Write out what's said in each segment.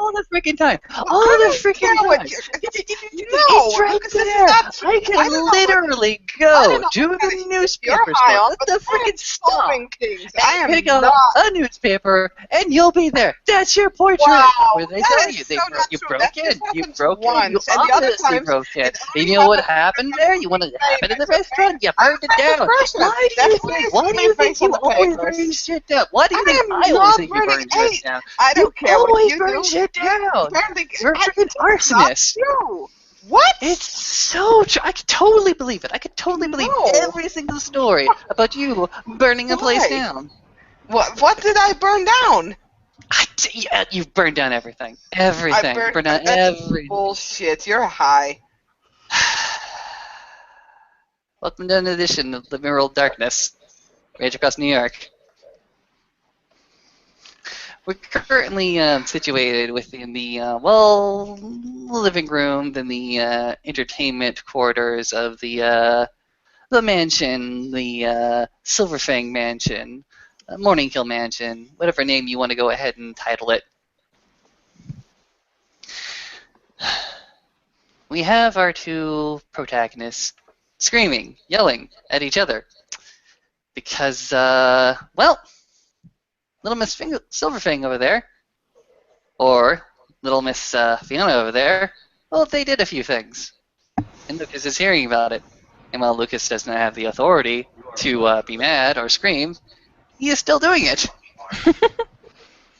all the freaking time. Well, All I the don't freaking care time. what you- It's right Lucas, this is there. not true. I I can don't know what- literally I go don't know to what kind of the shit you're newspaper high store, on, let but the I am freaking stop, solving things. I and am pick up not. a newspaper, and you'll be there. That's your portrait. Wow, Where they that tell is you so not you true. broke That in. just You happens broke in. You once, and the other obviously times broke in. it And only you know what happens happened there? You want to happen in the famous, okay? restaurant? You I'm burned a it famous down. person. Why do That's you why I think? see Why do my you think face on you the always papers. burn shit down? Why do you think I am I always not think you burning. burn Hey, shit down? I You don't care what always you burn do. shit You down. apparently, You're a freaking it's not arsonist. true. What? It's so true. I could totally believe it. I could totally believe No. every single story about you burning a place Why? down. What did I burn down? Yeah, you've burned down everything. I Everything. burned. Burned down That's everything. bullshit. You're high. Welcome to an edition of Living World Darkness. Rage across New York. We're currently situated within the, living room, then the entertainment quarters of the mansion, the Silverfang Mansion, Morningkill Mansion, whatever name you want to go ahead and title it. We have our two protagonists screaming, yelling at each other. Because, well, little Miss Silverfang over there, or little Miss Fiona over there, well, they did a few things. And Lucas is hearing about it. And while Lucas does not have the authority to be mad or scream, he is still doing it.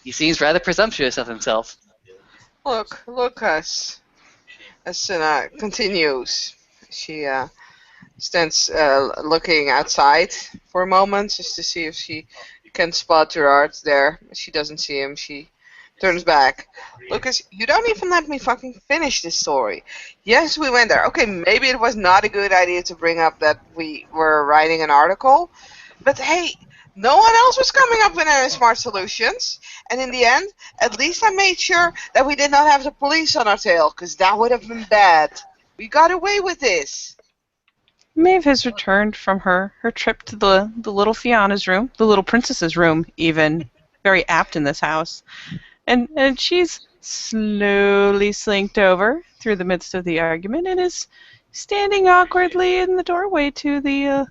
He seems rather presumptuous of himself. Look, Lucas. As Senna continues, she stands looking outside for a moment just to see if she can spot Gerard there. She doesn't see him. She turns back. Lucas, you don't even let me fucking finish this story. Yes, we went there. Okay, maybe it was not a good idea to bring up that we were writing an article, but hey, no one else was coming up with any smart solutions. And in the end, at least I made sure that we did not have the police on our tail, because that would have been bad. We got away with this. Maeve has returned from her trip to the little Fiona's room, the little princess's room, even. Very apt in this house. And she's slowly slinked over through the midst of the argument and is standing awkwardly in the doorway to the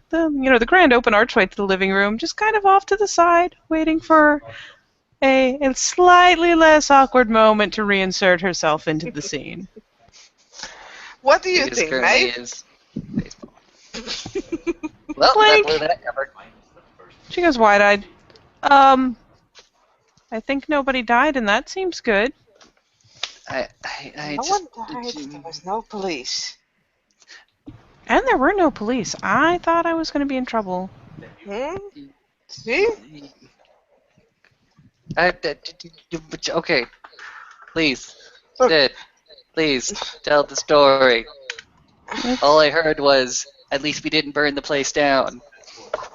grand open archway to the living room, just kind of off to the side, waiting for a slightly less awkward moment to reinsert herself into the scene. What do you Lucas think, currently Maeve? is baseball. Well, Blink. that blew that cover. She goes wide-eyed. I think nobody died, and that seems good. I No just... one died. There was no police. And there were no police. I thought I was going to be in trouble. See? Okay, please, Look. Sid, please tell the story. All I heard was, at least we didn't burn the place down.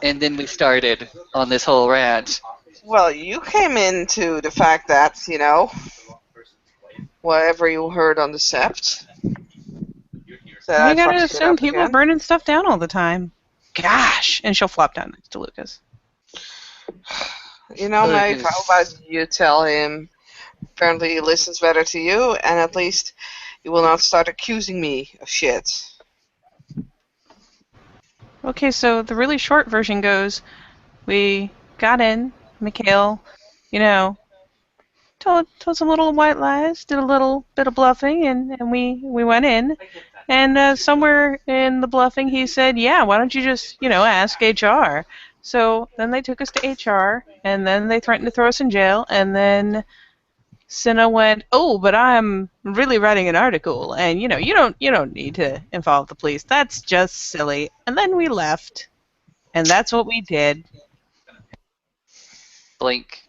And then we started on this whole rant. Well, you came into the fact that, whatever you heard on the Sept, that You I gotta fucked shit assume up people again. burning stuff down all the time. Gosh! And she'll flop down next to Lucas. Maeve, how about you tell him? Apparently he listens better to you, and at least he will not start accusing me of shit. Okay, so the really short version goes, we got in, Mikhail, told some little white lies, did a little bit of bluffing, and we went in. And somewhere in the bluffing he said, yeah, why don't you just, ask HR? So then they took us to HR, and then they threatened to throw us in jail, and then Cinna went, oh, but I'm really writing an article, and you don't need to involve the police. That's just silly. And then we left, and that's what we did. Blink.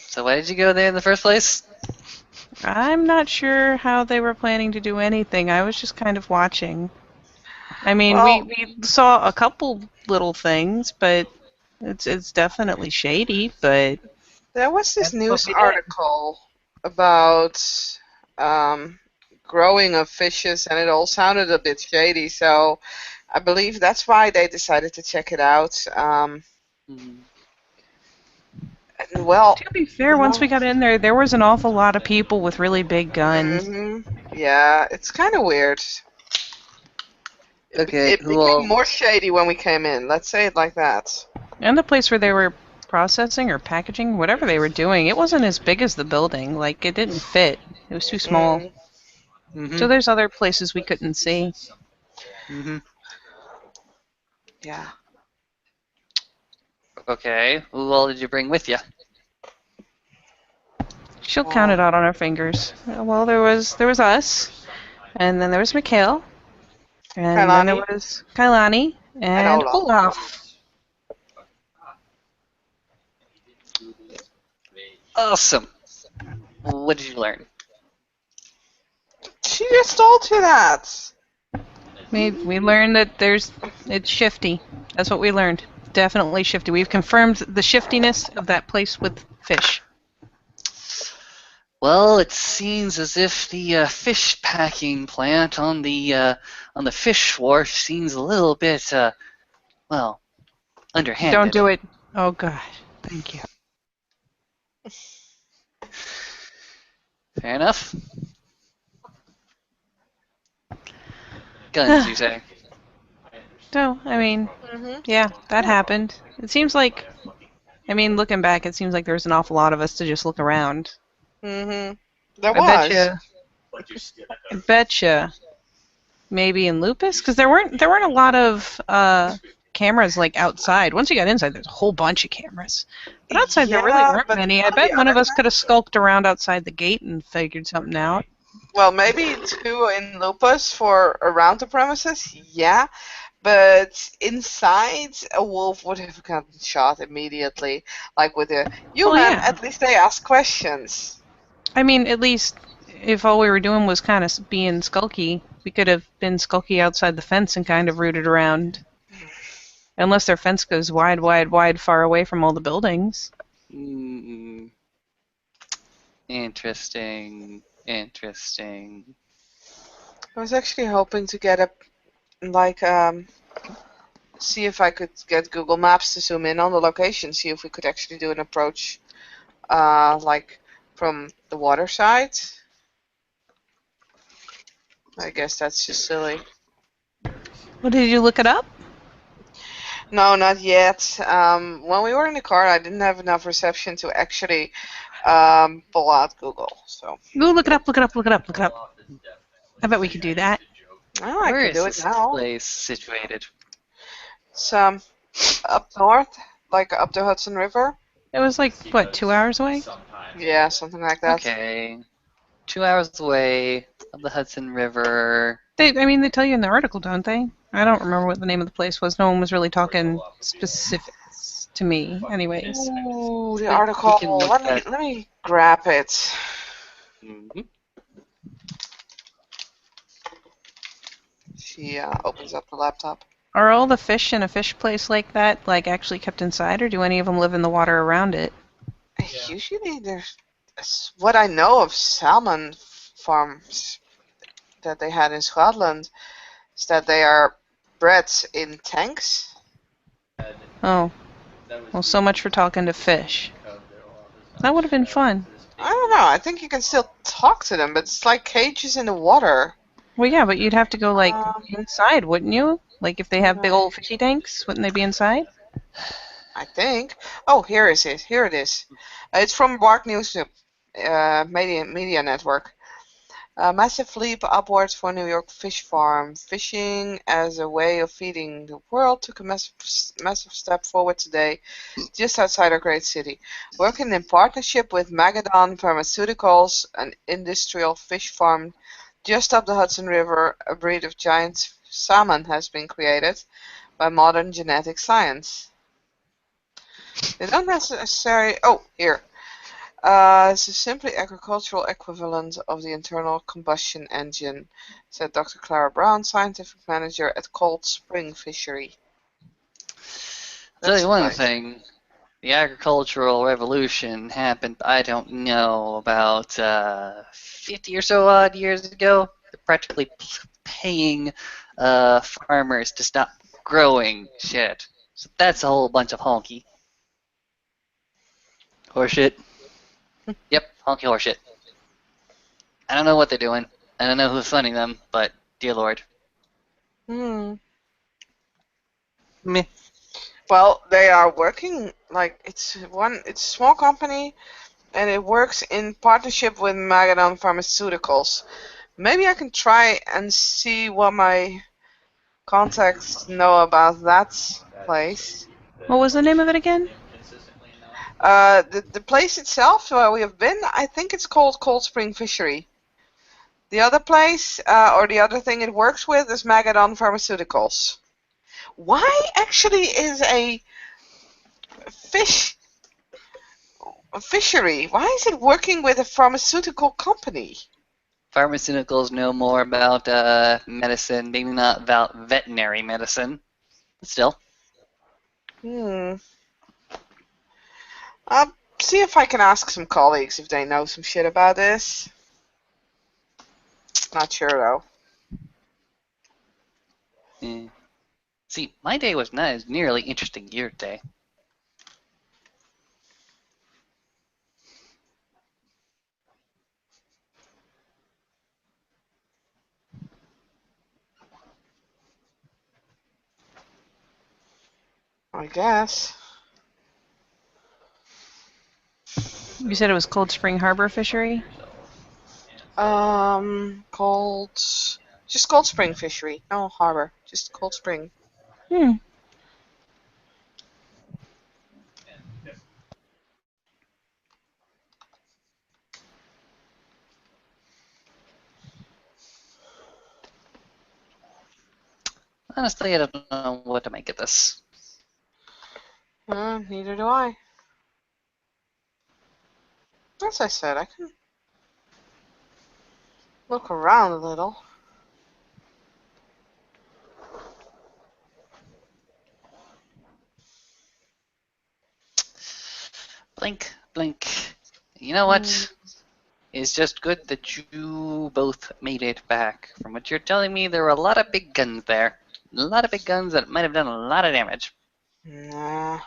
So why did you go there in the first place? I'm not sure how they were planning to do anything. I was just kind of watching. I mean, Well, we saw a couple little things, but it's definitely shady. But there was this That's what news we did. article about growing of fishes, and it all sounded a bit shady, so I believe that's why they decided to check it out. Mhm. And well, To be fair, once we got in there was an awful lot of people with really big guns. yeah, it's kind of weird. Okay, It who became all? more shady when we came in. Let's say it like that. And the place where they were processing or packaging, whatever they were doing, it wasn't as big as the building. Like, it didn't fit. It was too small. So Mm-hmm. there's other places we couldn't see. Mm-hmm. Yeah. Okay, who all did you bring with you? She'll count it out on her fingers. Well, there was us, and then there was Mikhail, and then there Kailani was Kailani and and Olaf. Olaf. Awesome. What did you learn? She just told you that. We learned that it's shifty. That's what we learned. Definitely shifty. We've confirmed the shiftiness of that place with fish. Well, it seems as if the fish packing plant on the fish wharf seems a little bit well, Don't underhanded. do it. Oh gosh. Thank you. Fair enough. Guns, you say? No, I mean, Mhm. yeah, that happened. It seems like, I mean, looking back, it seems like there was an awful lot of us to just look around. Mhm. There I bet was. you. I bet you. Maybe in Lupus, because there weren't a lot of cameras like outside. Once you got inside, there's a whole bunch of cameras, but outside there really Yeah, weren't but many. I on the bet one of other us could hand, have skulked around outside the gate and figured something out. well, maybe two in Lupus for around the premises. Yeah, but inside, a wolf would have gotten shot immediately. Like with a Well, human, yeah. at least they ask questions. I mean, at least if all we were doing was kind of being skulky, we could have been skulky outside the fence and kind of rooted around. Unless their fence goes wide, wide, wide, far away from all the buildings. Mm, interesting. Interesting. I was actually hoping to get a like see if I could get Google Maps to zoom in on the location, see if we could actually do an approach, like from the water side. I guess that's just silly. Well, did you look it up? No, not yet. When we were in the car, I didn't have enough reception to actually pull out Google. So, Go look it up, look it up, look it up, look it up. I bet we could do that. oh, I Where could is do it this now. place situated? It's up north, like up the Hudson River. It was like, what, 2 hours away? Yeah, something like that. Okay. 2 hours away of the Hudson River. They tell you in the article, don't they? I don't remember what the name of the place was. No one was really talking specifics to me, anyways. Ooh, the We article. can look at. Let me grab it. Mhm. She opens up the laptop. Are all the fish in a fish place like that, like, actually kept inside, or do any of them live in the water around it? Usually, there's what I know of salmon farms that they had in Scotland is that they are bred in tanks. Oh, well, so much for talking to fish. That would have been fun. I don't know. I think you can still talk to them, but it's like cages in the water. Well, yeah, but you'd have to go, like, Um, inside, wouldn't you? Like, if they have big old fishy tanks, wouldn't they be inside? I think. Oh, here is it. Here it is. It's from Bark News Media Network. A massive leap upwards for New York fish farm. Fishing as a way of feeding the world took a massive step forward today, just outside our great city. Working in partnership with Magadon Pharmaceuticals, an industrial fish farm just up the Hudson River, a breed of giant salmon has been created by modern genetic science. They don't necessarily. Oh, here. It's a simply agricultural equivalent of the internal combustion engine, said Dr. Clara Brown, scientific manager at Cold Spring Fishery. I'll tell That's you the one place. thing. The agricultural revolution happened, I don't know, about 50 or so odd years ago. They're practically paying farmers to stop growing shit. So that's a whole bunch of honky. Horseshit. Yep, honky horseshit. I don't know what they're doing. I don't know who's funding them, but dear lord. Hmm. Meh. Well, they are working like it's a small company, and it works in partnership with Magadon Pharmaceuticals. Maybe I can try and see what my contacts know about that place. What was the name of it again? The place itself where we have been, I think it's called Cold Spring Fishery. The other place, or the other thing it works with, is Magadon Pharmaceuticals. Why actually is a fishery? Why is it working with a pharmaceutical company? Pharmaceuticals know more about medicine, maybe not about veterinary medicine, but still. Hmm. I'll see if I can ask some colleagues if they know some shit about this. Not sure though. Eh. See, my day was not as nearly interesting your day. I guess. You said it was Cold Spring Harbor Fishery? Just Cold Spring Fishery. No harbor. Just Cold Spring. Hmm. Honestly, I don't know what to make of this. Neither do I. As I said, I can look around a little. Blink, blink. You know Hmm. what? It's just good that you both made it back. From what you're telling me, there were a lot of big guns there. A lot of big guns that might have done a lot of damage. Nah.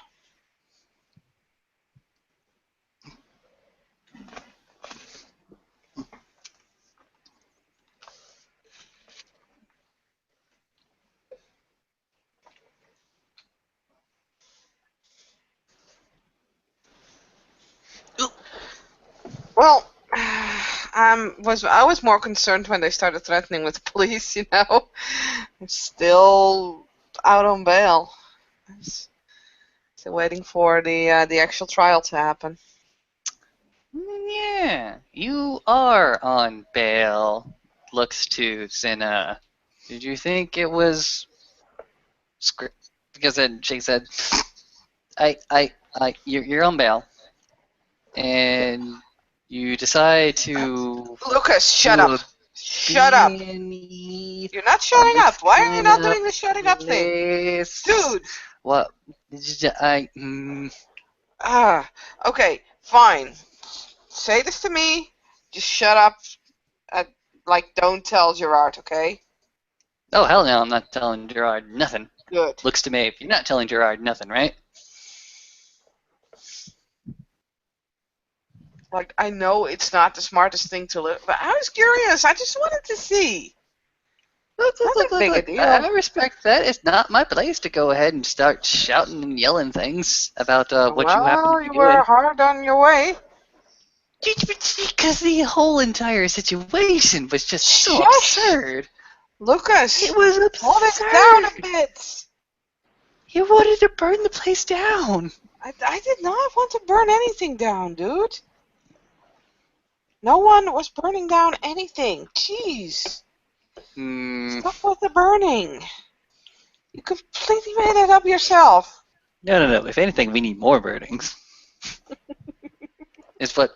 Ooh. Well, I was more concerned when they started threatening with the police. I'm still out on bail. I'm still waiting for the actual trial to happen. Yeah, you are on bail. Looks to Cinna. Did you think it was because then she said, you're on bail, and you decide to Lucas, shut do up! a Shut up! beneath You're not on shutting this up. Why are you kind not of doing the shutting up thing, place. dude? What? I Ah, okay, fine. Say this to me. Just shut up. Uh, like, don't tell Gerard, okay? oh hell no! I'm not telling Gerard nothing. Good. Looks to me, if you're not telling Gerard nothing, right? Like, I know it's not the smartest thing to look, but I was curious. I just wanted to see. Look, look, Not look, that look, big a look. I deal. respect that. It's not my place to go ahead and start shouting and yelling things about what you happen to Well, be you were doing. hard on your way. Because the whole entire situation was just so Shush! absurd. It Lucas, was hold it down a absurd. bit. He wanted to burn the place down. I did not want to burn anything down, dude. No one was burning down anything. Jeez. Hmm. Stop with the burning. You completely made it up yourself. No, no, no. If anything, we need more burnings. Is what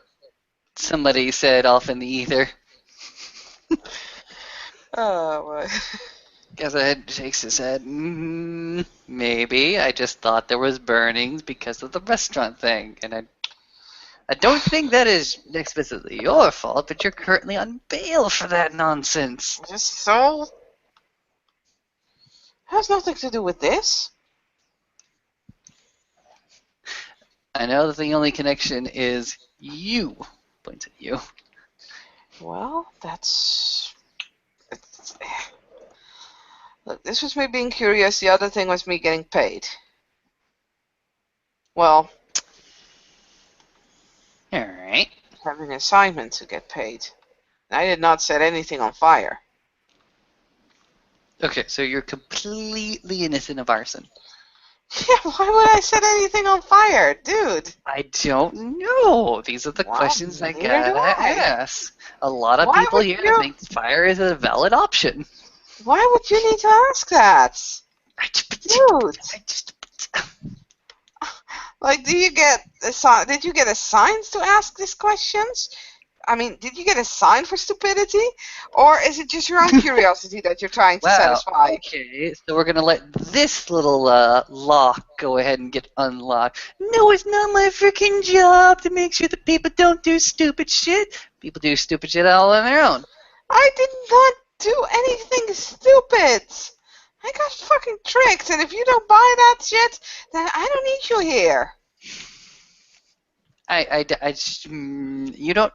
somebody said off in the ether. Oh, Gazhead shakes his head. Maybe. I just thought there was burnings because of the restaurant thing, and I don't think that is explicitly your fault, but you're currently on bail for that nonsense. just so has nothing to do with this. I know that the only connection is you. Points at you. Well, look, this was me being curious. The other thing was me getting paid. Well, Alright. having an assignment to get paid. I did not set anything on fire. Okay, so you're completely innocent of arson. Yeah, why would I set anything on fire, dude? I don't know. These are the Well, questions I neither do gotta I. ask. A lot of Why people would here you? think fire is a valid option. Why would you need to ask that, dude? Like, did you get assigned to ask these questions? I mean, did you get assigned for stupidity, or is it just your own curiosity that you're trying to Wow. satisfy? Okay, so we're gonna let this little lock go ahead and get unlocked. No, it's not my freaking job to make sure that people don't do stupid shit. People do stupid shit all on their own. I did not do anything stupid. I got fucking tricked, and if you don't buy that shit, then I don't need you here. You don't.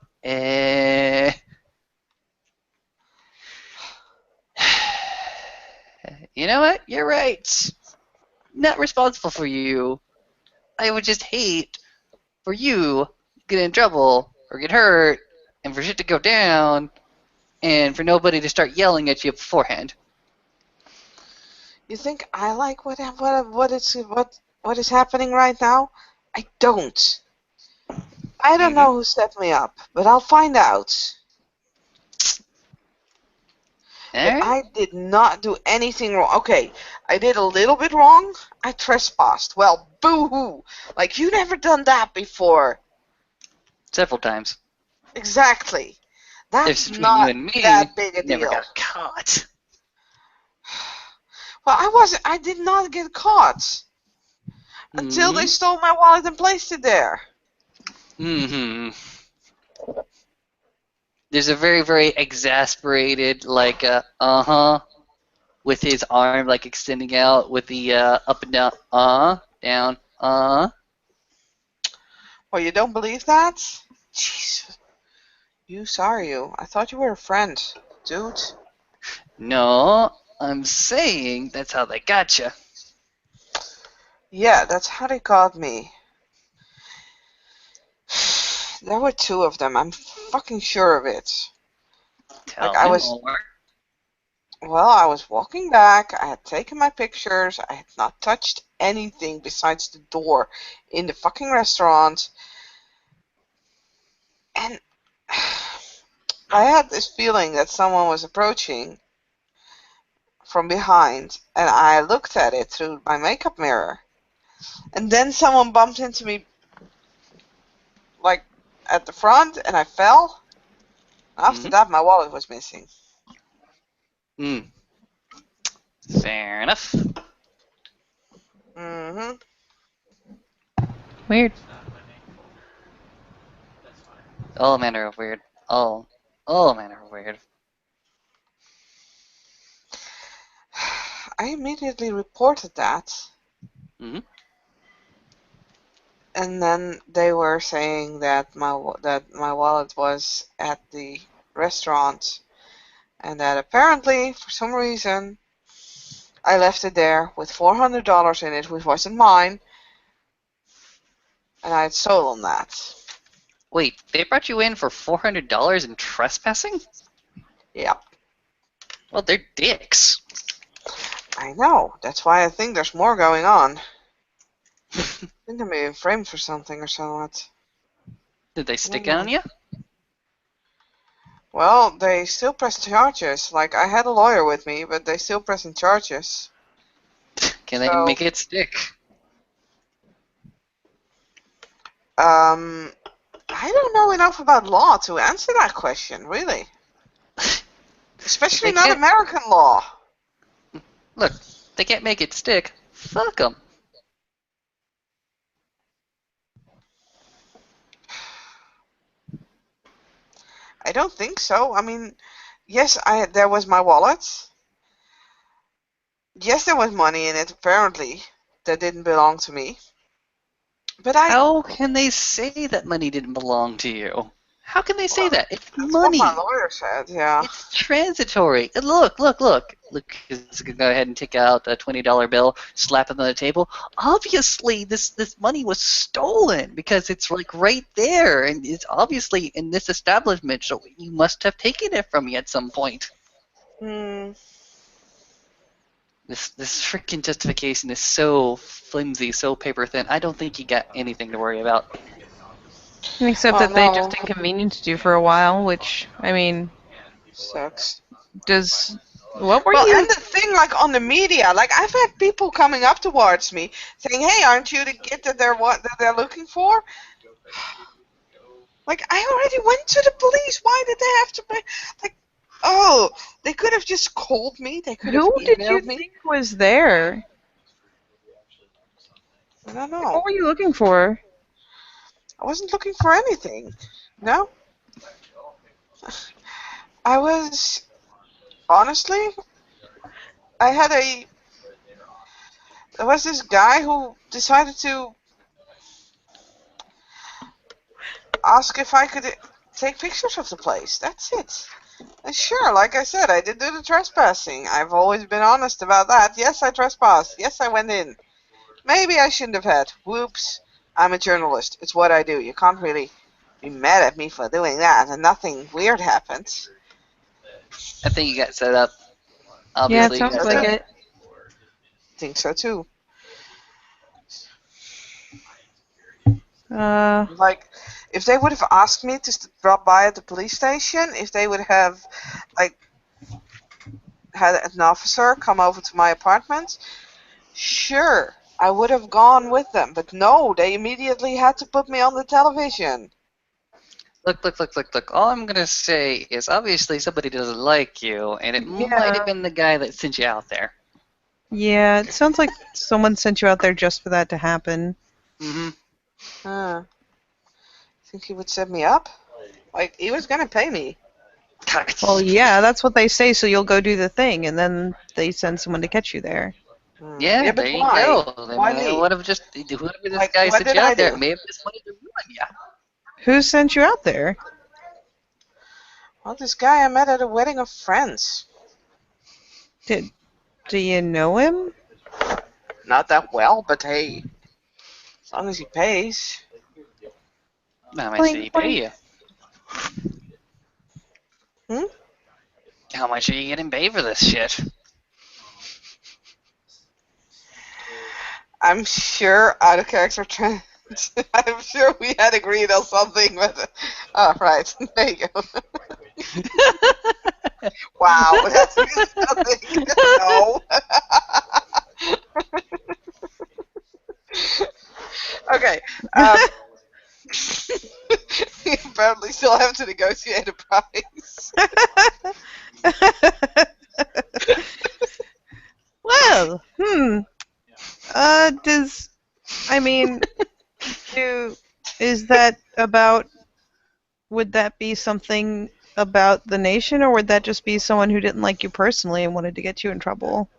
You know what? You're right. Not responsible for you. I would just hate for you to get in trouble or get hurt, and for shit to go down, and for nobody to start yelling at you beforehand. You think I like what is happening right now? I don't. I don't know who set me up, but I'll find out. But Alright? I did not do anything wrong. Okay, I did a little bit wrong. I trespassed. Well, boo-hoo. Like, you never done that before. Several times. Exactly. If That's between you not and me, that big a never deal. got caught. Well, I did not get caught until they Mm-hmm. stole my wallet and placed it there. Mm-hmm. There's a very, very exasperated, like, uh-huh, with his arm, like, extending out with the, up and down, down, Well, you don't believe that? Jeez. Sorry you. I thought you were a friend, dude. No, I'm saying that's how they got you. Yeah, that's how they got me. There were two of them. I'm fucking sure of it. Like, Tell me more. I was walking back. I had taken my pictures. I had not touched anything besides the door in the fucking restaurant. And I had this feeling that someone was approaching from behind, and I looked at it through my makeup mirror. And then someone bumped into me, like, at the front, and I fell. After that, my wallet was missing. Hmm. Fair enough. Mm-hmm. Weird. All manner of weird. All manner of weird. I immediately reported that. Mm-hmm. And then they were saying that my wallet was at the restaurant, and that apparently, for some reason, I left it there with $400 in it, which wasn't mine, and I had stolen that. Wait, they brought you in for $400 in trespassing? Yep. Well, they're dicks. I know. That's why I think there's more going on. I think I'm being framed for something or somewhat. Did they stick on you? Well, they still press charges. Like, I had a lawyer with me, but they still pressing charges. Can they make it stick? I don't know enough about law to answer that question, really. Especially not American law. Look, they can't make it stick. Fuck them. I don't think so. I mean, yes, there was my wallet. Yes, there was money in it, apparently, that didn't belong to me. But How can they say that money didn't belong to you? How can they say that? It's that's what my money. lawyer said. Yeah. It's transitory. And look, look, look. Lucas can go ahead and take out a $20 bill, slap it on the table. Obviously, this money was stolen because it's like right there, and it's obviously in this establishment. So you must have taken it from me at some point. Hmm. This freaking justification is so flimsy, so paper thin. I don't think you got anything to worry about. Except Oh that they no. just inconvenienced you for a while, which, I mean, Sucks. does. What were Well, you. and the thing, like on the media, like I've had people coming up towards me saying, "Hey, aren't you the kid that they're looking for?" Like I already went to the police. Why did they have to pay? Like, oh, they could have just called me. They could have Who did you emailed me. think was there? I don't Like, know. what were you looking for? I wasn't looking for anything. No, I was honestly. I had a. There was this guy who decided to ask if I could take pictures of the place. That's it. And sure, like I said, I did do the trespassing. I've always been honest about that. Yes, I trespassed. Yes, I went in. Maybe I shouldn't have had. Whoops. I'm a journalist. It's what I do. You can't really be mad at me for doing that, and nothing weird happened. I think you got set up. Yeah, it Obviously, you sounds got like set up. it. Think so too. Uh, Like, if they would have asked me to drop by at the police station, if they would have, like, had an officer come over to my apartment, sure, I would have gone with them. But no, they immediately had to put me on the television. Look, look, look, look, look. All I'm gonna say is obviously somebody doesn't like you, and it might have yeah. been the guy that sent you out there. Yeah, it sounds like someone sent you out there just for that to happen. Mm-hmm. Huh. Think he would set me up? Like, he was gonna pay me. Well, yeah, that's what they say, so you'll go do the thing, and then they send someone to catch you there. Yeah, Yeah, there but you why? go. They Why might me? would have just whoever this Like, guy what sent did you I out there do? may have just wanted to ruin you. Who sent you out there? Well, this guy I met at a wedding of friends. Did do you know him? Not that well, but hey, as long as he pays. How much did Blink, he pay blink. you? Hmm? How much are you getting paid for this shit? I'm sure out of character trend. I'm sure we had agreed on something, but oh, right, there you go. Wow, that's really nothing. No. Okay. We apparently still have to negotiate a price. Well, does I mean, do is that about? Would that be something about the nation, or would that just be someone who didn't like you personally and wanted to get you in trouble?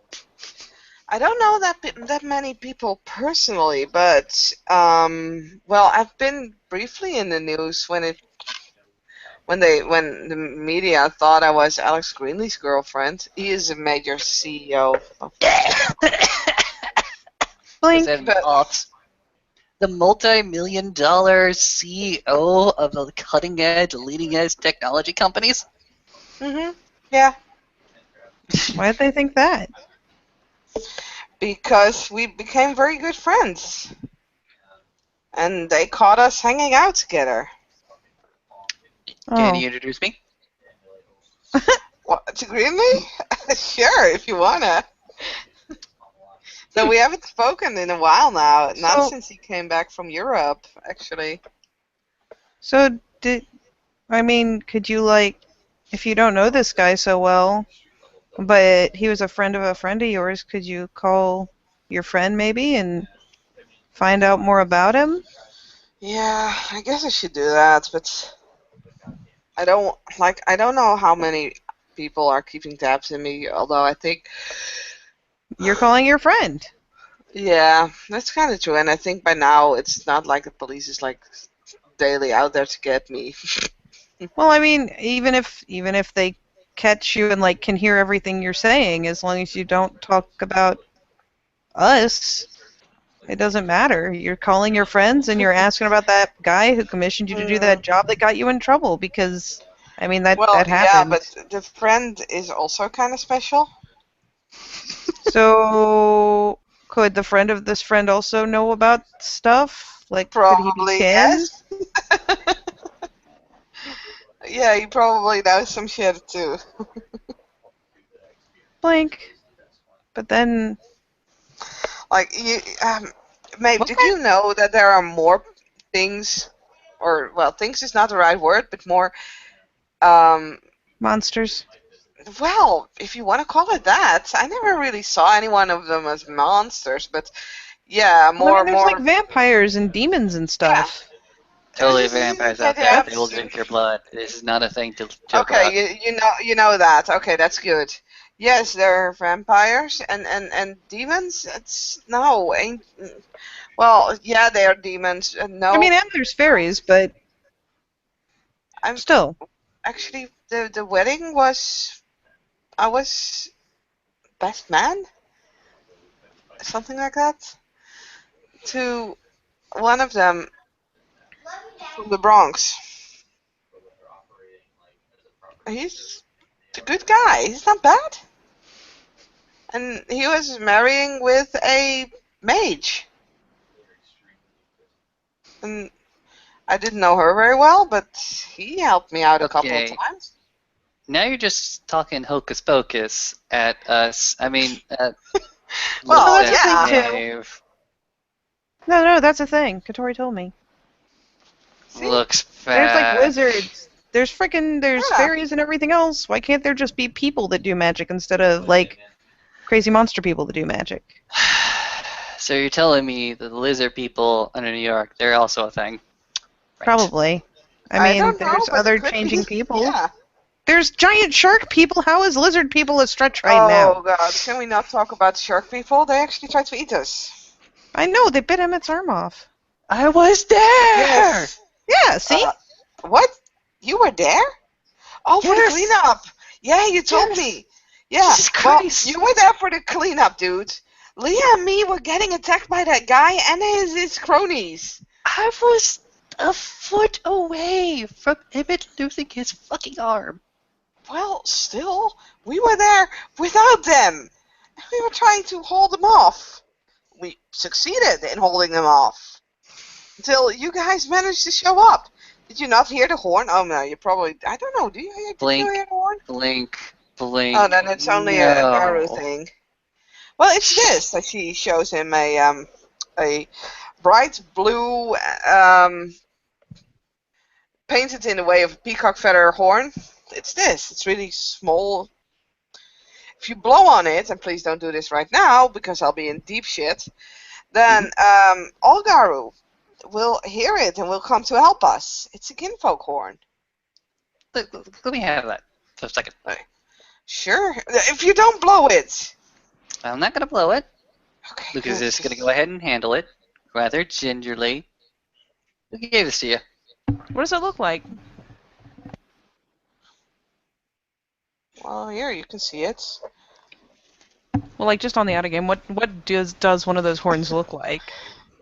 I don't know that many people personally, but well, I've been briefly in the news when the media thought I was Alex Greenlee's girlfriend. He is a major CEO of, Was Blink. that an but off? The multi-million-dollar CEO of the cutting-edge, leading-edge technology companies? yeah, Why did they think that? because we became very good friends, and they caught us hanging out together. Can Oh, you introduce me? What, to Greenlee? Sure, if you wanna. So we haven't spoken in a while now, not so since he came back from Europe, actually. so did I mean? Could you like, if you don't know this guy so well, but he was a friend of yours, could you call your friend maybe and find out more about him? Yeah, I guess I should do that, but I don't know how many people are keeping tabs on me, although I think You're calling your friend. Yeah, that's kind of true. And I think by now it's not like the police is like daily out there to get me. Well, I mean, even if they catch you and like can hear everything you're saying, as long as you don't talk about us, it doesn't matter. You're calling your friends and you're asking about that guy who commissioned you to do Mm, that job that got you in trouble because, I mean, that well, that yeah, but happens. the friend is also kind of special. So, could the friend of this friend also know about stuff? Like, could he be Probably kin? yes. Yeah, he probably knows some shit too. Blank. But then, Like Maeve, what did kind you know that there are more things, or well, things is not the right word, but more, um, of monsters? well, if you want to call it that. I never really saw any one of them as monsters, but yeah, Well, I mean, there's like more. vampires and demons and Yeah, stuff. Totally vampires yeah, out there. They will that's drink your blood. This is not a thing to joke okay. about. You know that. Okay, that's good. Yes, there are vampires and demons. It's no, ain't. Well, yeah, they are demons. I mean, No, and there's fairies, but I'm still. actually the wedding was I was best man, something like that, to one of them from the Bronx. He's a good guy. He's not bad, and he was marrying with a mage, and I didn't know her very well, but he helped me out a couple of Okay, times. now you're just talking hocus pocus at us. I mean, No, Well, that's a listen, thing yeah. too. Maeve. No, that's a thing. Katori told me. See, Looks There's like fat. wizards. There's yeah. fairies and everything else. Why can't there just be people that do magic instead of like crazy monster people that do magic? So you're telling me that the lizard people under New York, they're also a thing, right? Probably. I I mean, don't know, there's but it other could changing be. people. Yeah. There's giant shark people. How is lizard people a stretch right now? Oh God, can we not talk about shark people? They actually tried to eat us. I know they bit Emmett's arm off. I was there. Yes. Yeah, see? Uh, what? You were there? Oh, for the Yes. cleanup. Yeah, you told Yes. me. Yeah. Jesus Well, Christ. you were there for the cleanup, dude. Leah and me were getting attacked by that guy and his cronies. I was a foot away from Emmett losing his fucking arm. Well, still, we were there without them. We were trying to hold them off. We succeeded in holding them off until you guys managed to show up. Did you not hear the horn? Oh no, you probably. I don't know. Did you Blink, hear the horn? blink, Oh, blink. then it's only a Garu No. thing. Well, it's this. She shows him a bright blue painted in the way of a peacock feather horn. It's this. It's really small. If you blow on it, and please don't do this right now because I'll be in deep shit, then Olgaru will hear it and will come to help us. It's a kinfolk horn. Let me have that for a second. Sure. If you don't blow it. I'm not gonna blow it. Okay, Luke is good. just gonna go ahead and handle it rather gingerly. Who gave this to you? What does it look like? Well, here, you can see it. Well, like just on the auto game, what does one of those horns look like?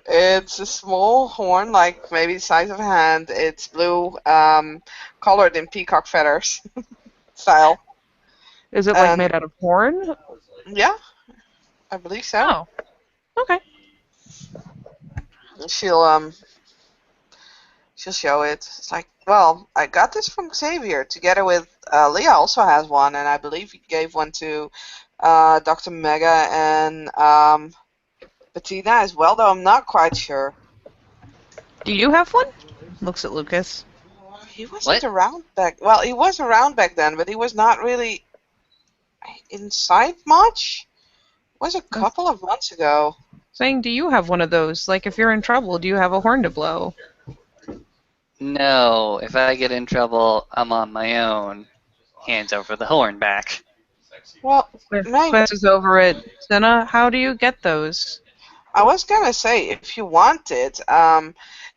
It's a small horn, like maybe the size of a hand. It's blue, colored in peacock feathers style. Is it like And made out of horn? yeah, I believe so. Oh, okay. She'll show it. It's like, well, I got this from Xavier together with Leah also has one, and I believe he gave one to Dr. Mega and Bettina as well, though I'm not quite sure. Do you have one? Looks at Lucas. He wasn't What? around back. Well, he was around back then, but he was not really inside much. It was a couple of months ago. Saying, do you have one of those? Like, if you're in trouble, do you have a horn to blow? No. If I get in trouble, I'm on my own. Hands over the horn back. Well, maybe. Quest is over at Senna. How do you get those? I was gonna say, if you wanted,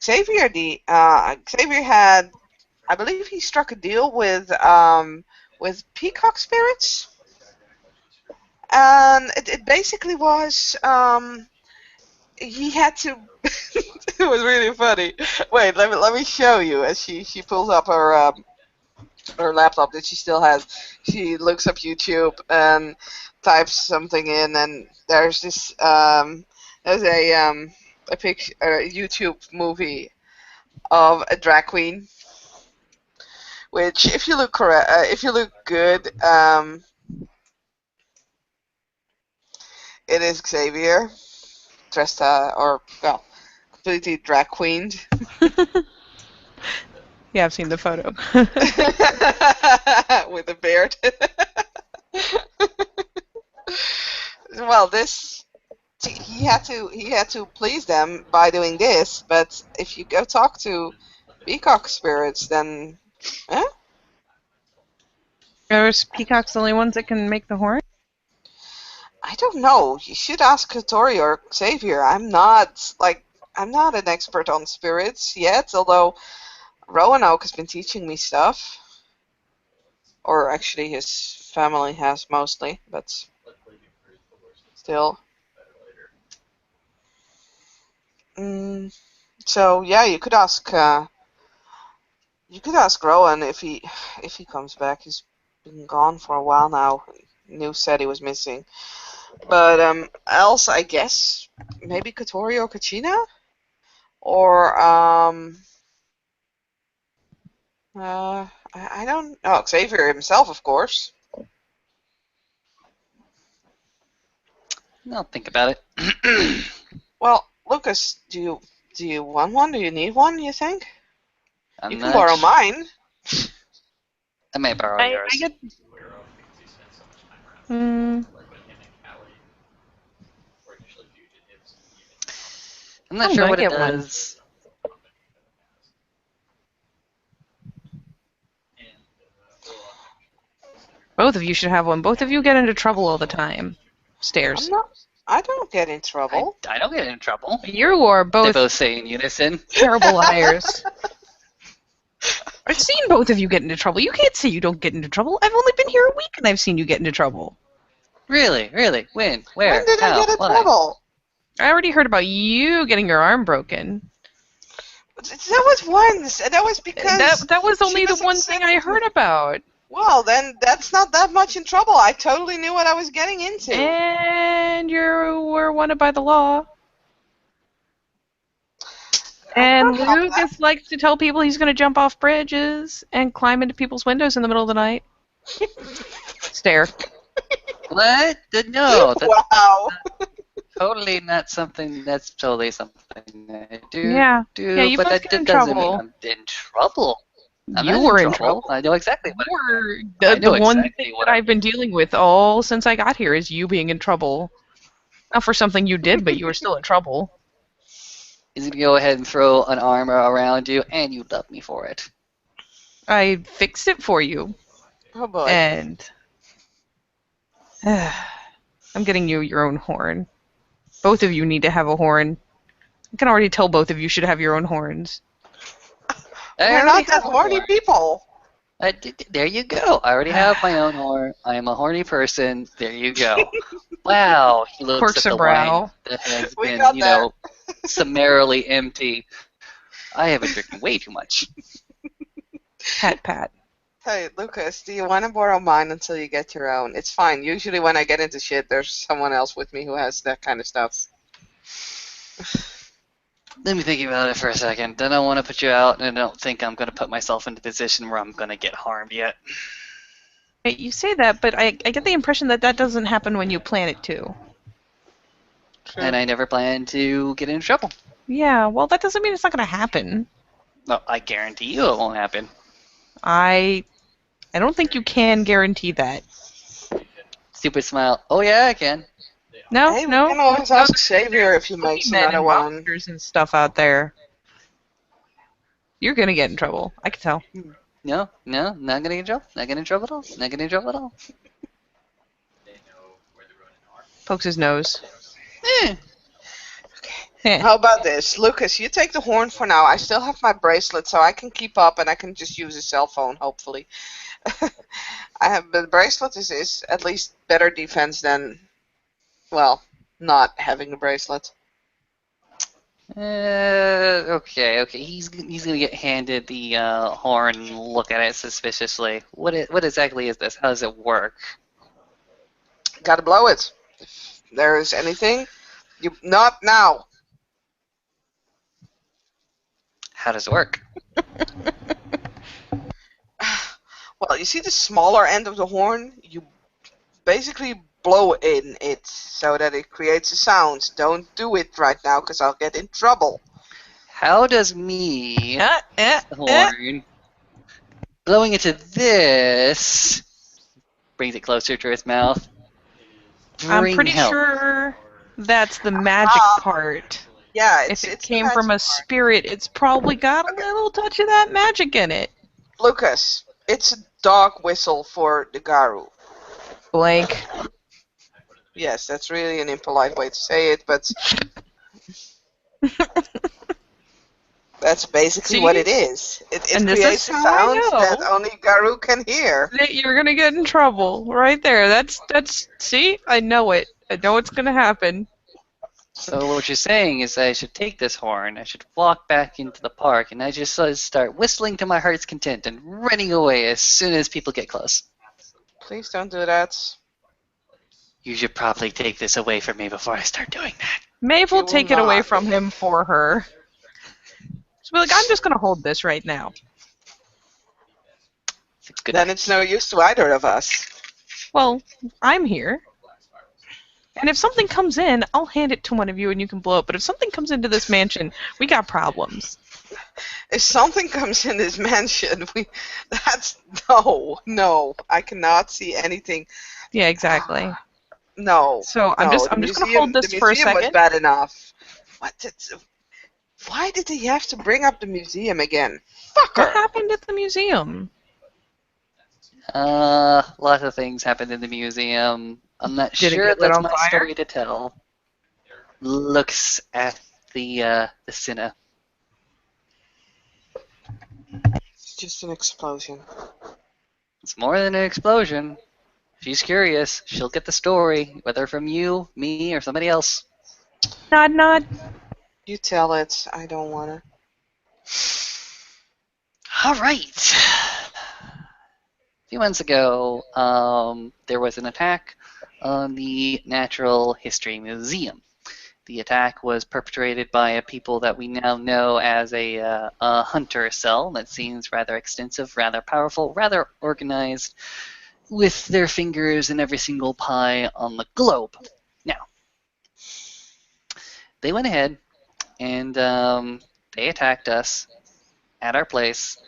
Xavier had, I believe he struck a deal with Peacock Spirits, and it basically was he had to. It was really funny. Wait, let me show you. As she pulls up her laptop that she still has, she looks up YouTube and types something in, and there's a picture, a YouTube movie of a drag queen, which if you look good, it is Xavier dressed or well, completely drag queened. Yeah, I've seen the photo. With a beard. Well, this he had to please them by doing this, but if you go talk to peacock spirits, then Are peacocks the only ones that can make the horn? I don't know. You should ask Katori or Xavier. I'm not an expert on spirits yet, although Roanoke has been teaching me stuff. Or actually his family has mostly, but still. So yeah, you could ask Rowan if he comes back. He's been gone for a while now. News said he was missing. But else, I guess maybe Katori or Kachina, or I don't. Oh, Xavier himself, of course. I'll think about it. Well, Lucas, do you want one? Do you need one? You think? I'm You can not borrow sure. mine. I may borrow I yours. get. Hmm. I'm not I'm sure gonna what it get one. does. Both of you should have one. Both of you get into trouble all the time. I'm Stairs. not. I don't get in I, trouble. I don't get in trouble. You are They both both say in unison. terrible liars. I've seen both of you get into trouble. You can't say you don't get into trouble. I've only been here a week and I've seen you get into trouble. Really? Really? When? Where? When did I How? get in Why? trouble? I already heard about you getting your arm broken. That was once, and that was because That was she only the was one thing I accepting- heard about. Well, then that's not that much in trouble. I totally knew what I was getting into. And you were wanted by the law. And I'm not Lucas likes to tell people he's going to jump off bridges and climb into people's windows in the middle of the night. Stare. What? No, that's Wow. totally not something. That's totally something I do. Yeah. Do, Yeah, you but both that get in doesn't mean trouble. I'm in trouble. I'm You not were in in trouble. trouble. I know exactly what. You were I the know one exactly thing what that I've been dealing with all since I got here is you being in trouble. Not for something you did, but you were still in trouble. He's gonna go ahead and throw an arm around you, and you love me for it. I fixed it for you, Oh boy. and I'm getting you your own horn. Both of you need to have a horn. I can already tell both of you should have your own horns. I We're already not that have a horny horn. people. There you go. I already have my own horn. I am a horny person. There you go. Wow. He looks Quirks at a the wine brow. that has We been, got there. summarily empty. I have been drinking way too much. Pat, pat. Hey, Lucas, do you want to borrow mine until you get your own? It's fine. Usually when I get into shit, there's someone else with me who has that kind of stuff. Let me think about it for a second. I don't want to put you out, and I don't think I'm going to put myself in a position where I'm going to get harmed yet. Hey, you say that, but I get the impression that that doesn't happen when you plan it to. True. And I never plan to get in trouble. Yeah, well, that doesn't mean it's not going to happen. No, I guarantee you it won't happen. I don't think you can guarantee that. Stupid smile. Oh yeah, I can. No, Hey, no. we can always ask Xavier if he makes Men another and one. boxers and stuff out there. You're gonna get in trouble. I can tell. No, not gonna get in trouble. Not getting in trouble at all. Not getting in trouble at all. Pokes his nose. Eh. How about this? Lucas, you take the horn for now. I still have my bracelet, so I can keep up and I can just use a cell phone, hopefully. But the bracelet is at least better defense than, well, not having a bracelet. Okay. He's gonna get handed the horn and look at it suspiciously. What exactly is this? How does it work? Gotta blow it. If there is anything, you not now. How does it work? Well, you see the smaller end of the horn? You basically blow in it so that it creates a sound. Don't do it right now, because I'll get in trouble. How does me, the horn, blowing into this, brings it closer to his mouth, I'm bring pretty help? sure that's the magic part. Yeah, If it's it the came from magic a spirit, it's probably got a little touch of that magic in it. part. Lucas, it's a dog whistle for the Garu. Blank. Yes, that's really an impolite way to say it, but that's basically See? what it is. It And this creates is a how I sound that know only Garu can hear. that you're gonna get in trouble right there. That's see, I know it. I know it's gonna happen. So what you're saying is I should take this horn, I should walk back into the park, and I just start whistling to my heart's content and running away as soon as people get close. Please don't do that. You should probably take this away from me before I start doing that. Maeve You will will take it away not. from him for her. She'll be like, I'm just gonna hold this right now. Good Then night. it's no use to either of us. Well, I'm here. And if something comes in, I'll hand it to one of you and you can blow it. But if something comes into this mansion, we got problems. If something comes in this mansion, no, I cannot see anything. Yeah, exactly. No, So I'm no, just the gonna museum, hold this the for a museum was second. bad enough. Why did he have to bring up the museum again? What Fucker! happened at the museum? Lots of things happened in the museum. I'm not Did it sure get lit that's on my fire? story to tell. Looks at the cinna. It's just an explosion. It's more than an explosion. She's curious. She'll get the story, whether from you, me, or somebody else. Nod, nod. You tell it. I don't wanna. All right. A few months ago, there was an attack on the Natural History Museum. The attack was perpetrated by a people that we now know as a hunter cell that seems rather extensive, rather powerful, rather organized, with their fingers in every single pie on the globe. Now, they went ahead and they attacked us at our place.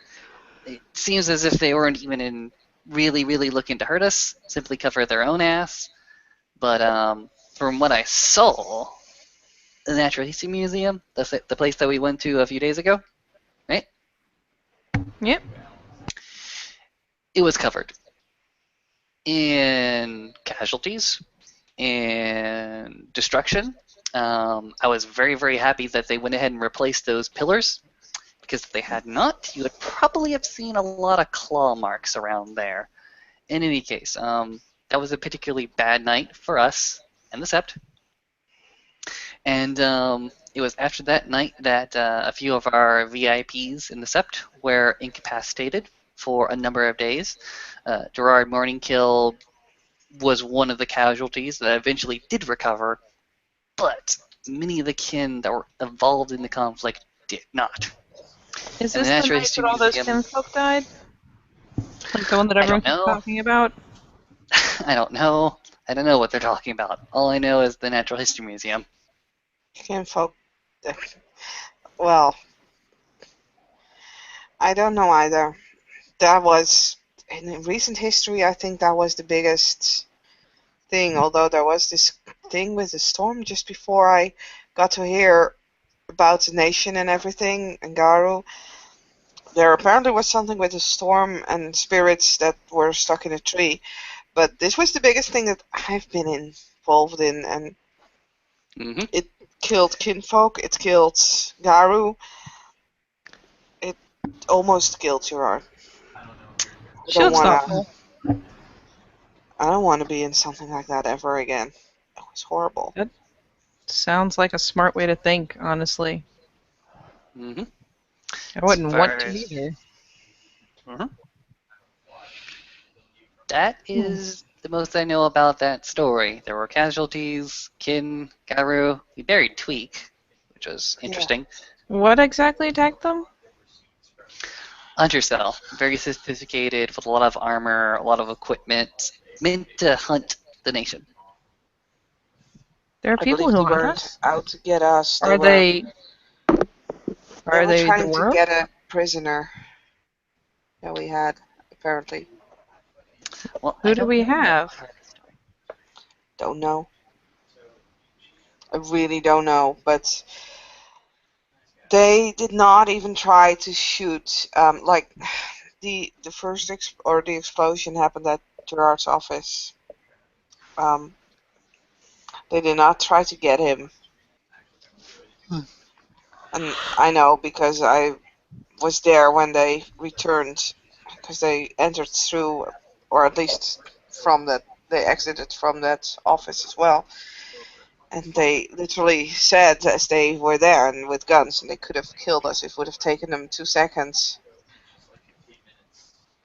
It seems as if they weren't even really looking to hurt us, simply cover their own ass. But from what I saw, the Natural History Museum, the place that we went to a few days ago, right? Yep. It was covered in casualties and destruction. I was very happy that they went ahead and replaced those pillars, because if they had not, you would probably have seen a lot of claw marks around there. In any case, that was a particularly bad night for us and the Sept. And it was after that night that a few of our VIPs in the Sept were incapacitated for a number of days. Gerard Morningkill was one of the casualties that eventually did recover, but many of the kin that were involved in the conflict did not. Is And the this the Natural night History that all those Museum, kinfolk died? Like the one that I everyone don't keeps know. talking about? I don't know. I don't know what they're talking about. All I know is the Natural History Museum. Kinfolk. Well, I don't know either. That was, in recent history, I think that was the biggest thing, although there was this thing with the storm just before I got to hear about the nation and everything, and Garu. There apparently was something with the storm and spirits that were stuck in a tree, but this was the biggest thing that I've been involved in, and Hmm. it killed kinfolk. It killed Garu. It almost killed Gerard. I She don't looks wanna. thoughtful. I don't want to be in something like that ever again. It was horrible. That sounds like a smart way to think, honestly. Mm-hmm. I As wouldn't far want to as either. Mhm. That Hmm. is the most I know about that story. There were casualties, Kin, Garu. We buried Tweak, which was Yeah. interesting. What exactly attacked them? Undercell, very sophisticated, with a lot of armor, a lot of equipment, meant to hunt the nation. There are I people believe who they hunt weren't us. out to get us. Are they? They Are were they the trying to world? get a prisoner that we had, apparently. Well, I Who do don't we know that have? part of the story. Don't know. I really don't know. But they did not even try to shoot. Like the first the explosion happened at Gerard's office. Um, they did not try to get him, Hmm. and I know because I was there when they returned, because they entered through, or at least from that, they exited from that office as well. And they literally said as they were there and with guns, and they could have killed us if it would have taken them 2 seconds.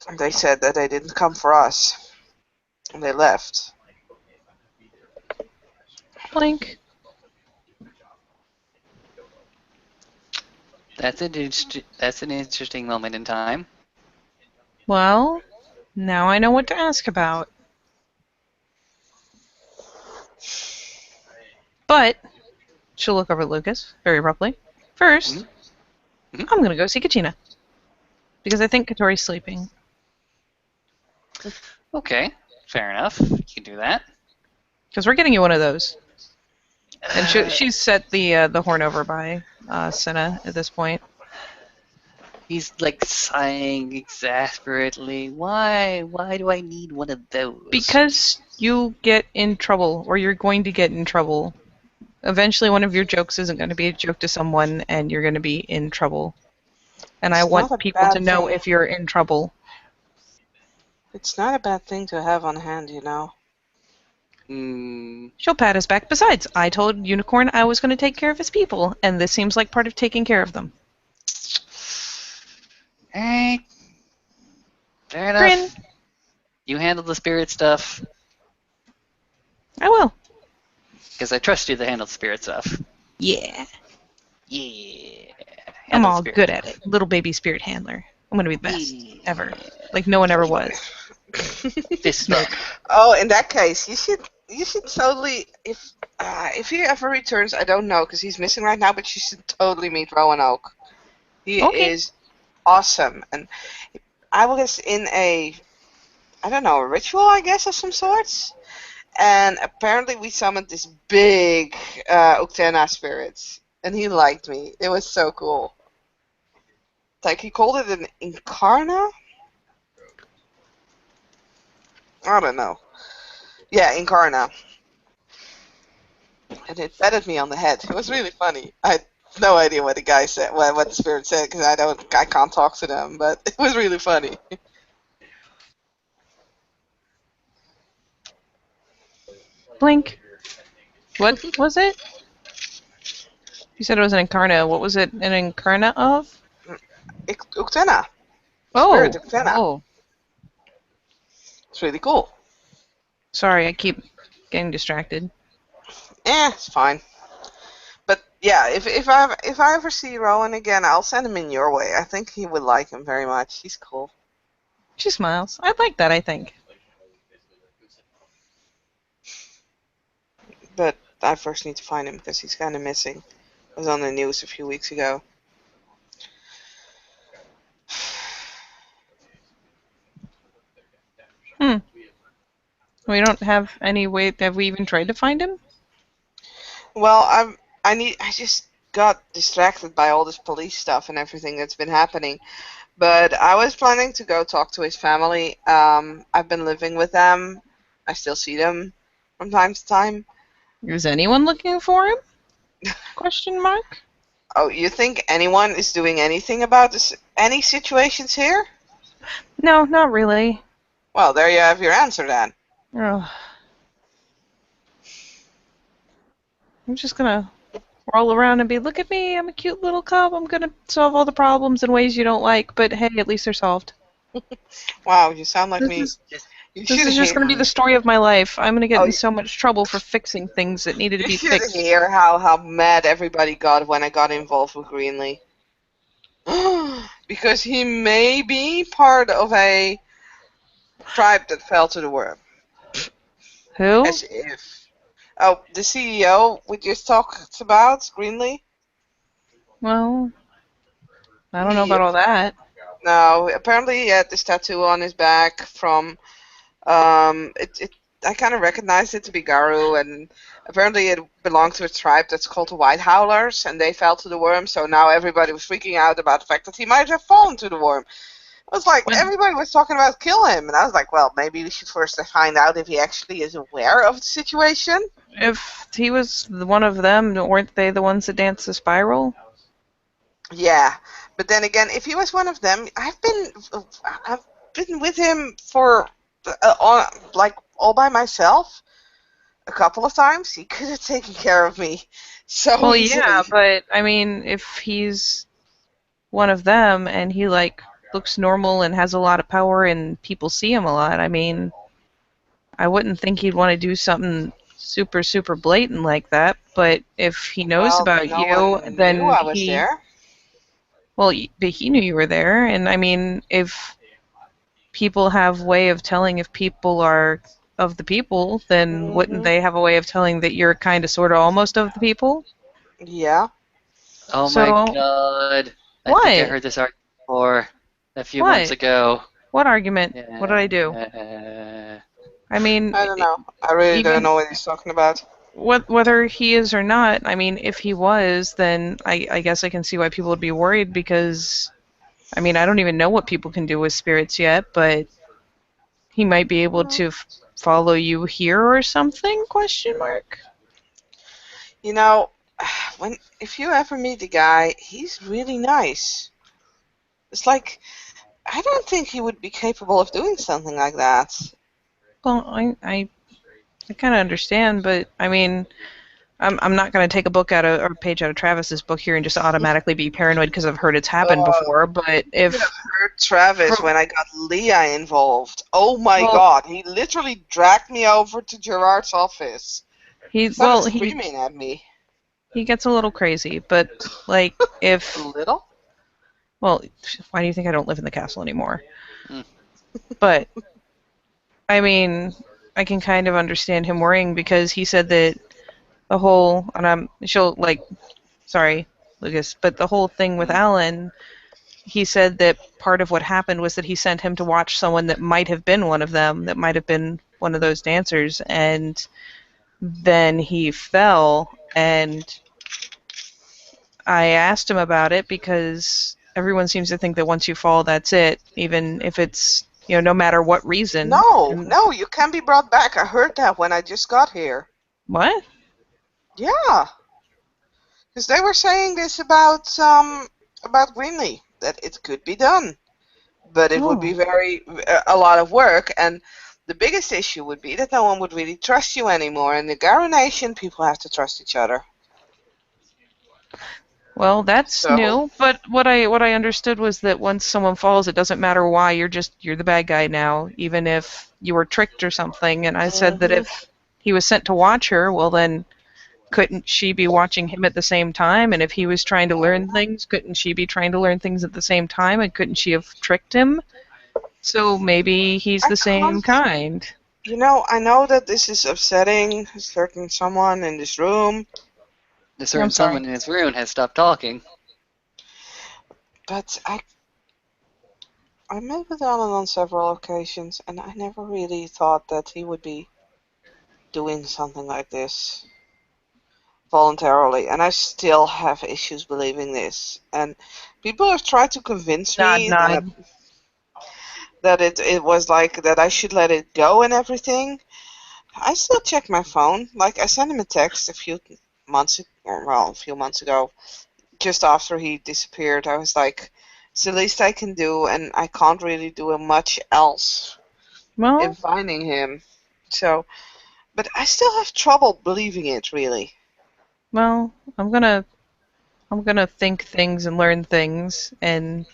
And they said that they didn't come for us, and they left. Blink. That's an interesting moment in time. Well, now I know what to ask about. But she'll look over at Lucas very abruptly. First, Mm-hmm. Mm-hmm. I'm gonna go see Katina because I think Katori's sleeping. Okay, fair enough. You can do that. Because we're getting you one of those. And Uh, she's set the horn over by Senna at this point. he's like sighing exasperately. Why? Why do I need one of those? Because you get in trouble, or you're going to get in trouble. Eventually, one of your jokes isn't going to be a joke to someone, and you're going to be in trouble. And I It's not want a people to bad know thing. if you're in trouble. It's not a bad thing to have on hand, you know. Hmm. She'll pat us back. Besides, I told Unicorn I was going to take care of his people, and this seems like part of taking care of them. Alright, fair Grin. enough. You handle the spirit stuff, I will. because I trust you to handle the spirit stuff. Yeah. Yeah. I'm Handle the all spirit good at it. stuff. Little baby spirit handler. I'm going to be the best. Ever. Yeah. Like no one ever was. Fist Smoke. bump. Oh, in that case, you should totally, if he ever returns, I don't know because he's missing right now, but you should totally meet Roanoke. He Okay. is awesome, and I was in I don't know, a ritual, I guess, of some sorts, and apparently we summoned this big Uktena spirit, and he liked me. It was so cool. Like he called it an Incarna. I don't know. Yeah, Incarna. And it patted me on the head. It was really funny. I had no idea what the guy said, what the spirit said, because I can't talk to them. But it was really funny. Blink. What was it? You said it was an incarna. What was it an incarna of? Uktena, spirit Oh. Uktena. Oh. It's really cool. Sorry, I keep getting distracted. It's fine. But yeah, if I ever see Rowan again, I'll send him in your way. I think he would like him very much. He's cool. She smiles. I like that, I think. But I first need to find him because he's kind of missing. Was on the news a few weeks ago. Hmm. We don't have any way. Have we even tried to find him? Well, I just got distracted by all this police stuff and everything that's been happening. But I was planning to go talk to his family. I've been living with them. I still see them from time to time. Is anyone looking for him? Question mark? Oh, you think anyone is doing anything about this? Any situations here? No, not really. Well, there you have your answer then. Ugh. I'm just gonna roll around and be, look at me, I'm a cute little cub. I'm gonna solve all the problems in ways you don't like, but hey, at least they're solved. Wow, you sound like This me. is You this should is just hear. gonna be the story of my life. I'm gonna get Oh, in so much trouble for fixing things that needed to you be should fixed. hear how mad everybody got when I got involved with Greenlee. Because he may be part of a tribe that fell to the worm. Who? As if. Oh, the CEO we just talked about, Greenlee? Well, I don't know He, about all that. no, apparently he had this tattoo on his back from, I kind of recognized it to be Garu, and apparently it belonged to a tribe that's called the White Howlers, and they fell to the worm, so now everybody was freaking out about the fact that he might have fallen to the worm. I was like, When, everybody was talking about kill him, and I was like, well, maybe we should first find out if he actually is aware of the situation. if he was one of them, weren't they the ones that danced the spiral? Yeah, but then again, if he was one of them, I've been with him for like all by myself a couple of times. He could have taken care of me so Well, yeah, easily. but I mean, if he's one of them and he like looks normal and has a lot of power and people see him a lot, I mean, I wouldn't think he'd want to do something super blatant like that, but if he knows Well, about no you, one knew then I was there. but he knew you were there, and I mean, if people have way of telling if people are of the people, then wouldn't Hmm. they have a way of telling that you're kind of sort of almost of the people? Yeah. Oh my So, god. I think I what? heard this argument before a few months What? ago. What argument? What did I do? Yeah. I mean, I don't know. I really don't even know what he's talking about. whether he is or not, I mean, if he was, then I guess I can see why people would be worried because, I mean, I don't even know what people can do with spirits yet, but he might be able to follow you here or something? Question mark. You know, when if you ever meet the guy, he's really nice. It's like I don't think he would be capable of doing something like that. Well, I kind of understand, but I mean, I'm not going to take a book out of or a page out of Travis's book here and just automatically be paranoid because I've heard it's happened Uh, before. But you should have if heard Travis from when I got Leah involved. Oh my well, god, he literally dragged me over to Gerard's office. he Started well he screaming at me. he gets a little crazy, but like A if little? well, why do you think I don't live in the castle anymore? Mm. But I mean, I can kind of understand him worrying because he said that the whole and she'll like sorry, Lucas, but the whole thing with Mm. Alan, he said that part of what happened was that he sent him to watch someone that might have been one of them, that might have been one of those dancers, and then he fell. And I asked him about it because everyone seems to think that once you fall, that's it, even if it's, no matter what reason. No, And no, you can be brought back. I heard that when I just got here. what? Yeah, because they were saying this about Greenlee that it could be done, but it would be Oh. a lot of work, and the biggest issue would be that no one would really trust you anymore. In the Garo Nation, people have to trust each other. Well, that's So, new. But what I understood was that once someone falls, it doesn't matter why. You're the bad guy now, even if you were tricked or something. And I said that hmm if he was sent to watch her, well then couldn't she be watching him at the same time? And if he was trying to learn things, couldn't she be trying to learn things at the same time? And couldn't she have tricked him? So maybe he's I the same can't. kind. I know that this is upsetting a certain someone in this room, The I'm certain sorry. someone in his room has stopped talking. but I met with Alan on several occasions, and I never really thought that he would be doing something like this voluntarily, and I still have issues believing this. And people have tried to convince Nod, me that nod. it was like that I should let it go and everything. I still check my phone. Like I sent him a text a few months ago, just after he disappeared. I was like, it's the least I can do, and I can't really do much else in Well, finding him. So, but I still have trouble believing it, really. well, I'm gonna think things and learn things, and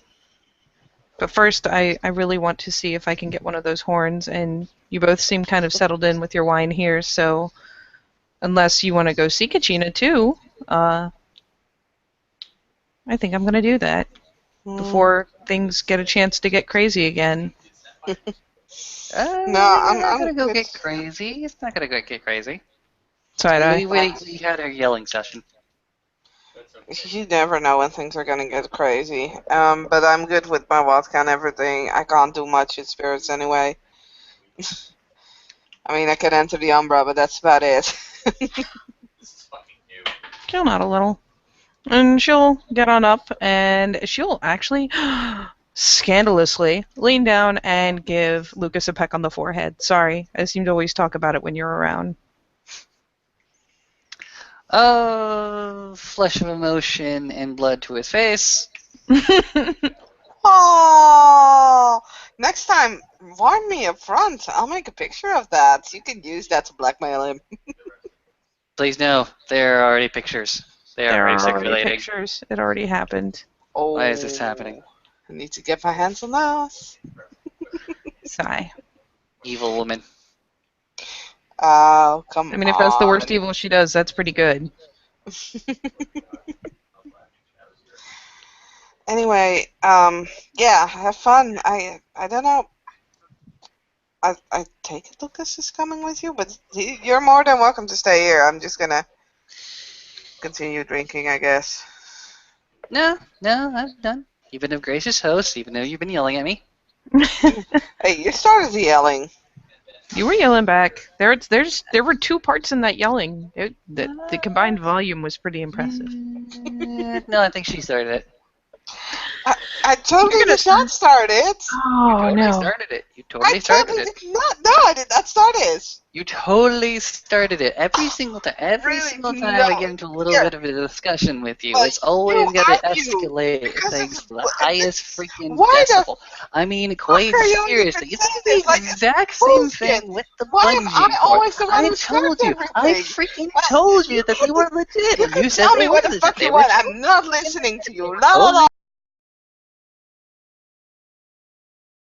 but first I really want to see if I can get one of those horns. And you both seem kind of settled in with your wine here, so unless you want to go see Kachina too, uh, I think I'm gonna do that Hmm. before things get a chance to get crazy again. No, We're not I'm gonna go good. get crazy. It's not gonna go get crazy. Side eye. We had our yelling session. You never know when things are gonna get crazy. But I'm good with my vodka and everything. I can't do much with spirits anyway. I mean, I can enter the Umbra, but that's about it. She'll nod a little. And she'll get on up and she'll actually scandalously lean down and give Lucas a peck on the forehead. Sorry, I seem to always talk about it when you're around. Oh, flush of emotion and blood to his face. Oh, next time, warn me up front. I'll make a picture of that. You can use that to blackmail him. Please no, there are already pictures. They are There already are already circulating. pictures. It already happened. Oh, Why is this happening? I need to get my hands on that. Sigh. Evil woman. Oh, come I mean, if that's the worst on. evil she does, that's pretty good. Anyway, yeah, have fun. I don't know. I take it Lucas is coming with you, but you're more than welcome to stay here. I'm just gonna continue drinking, I guess. No, I'm done. You've been a gracious host, even though you've been yelling at me. Hey, you started the yelling. You were yelling back. There were two parts in that yelling. The combined volume was pretty impressive. No, I think she started it. I totally You're gonna did not start it. You Oh totally no. started it. You I totally started totally it. did not. No, I did not start it. You totally started it. Every single time. Every Really? single time I No. get into a little Here, bit of a discussion with you, but it's you always got to argue escalate because things it's, to the highest it's freaking why the decibel. I mean, fuck quite are you even seriously. It's saying the this? Like, it's exact same bullshit. thing with the Why am I bungee cord. always the one I who starts told you. I everything? freaking told You you that they can, were legit, you and can you said tell they me were what the legit. fuck They you were want. true. I'm not listening to you. I La la told la.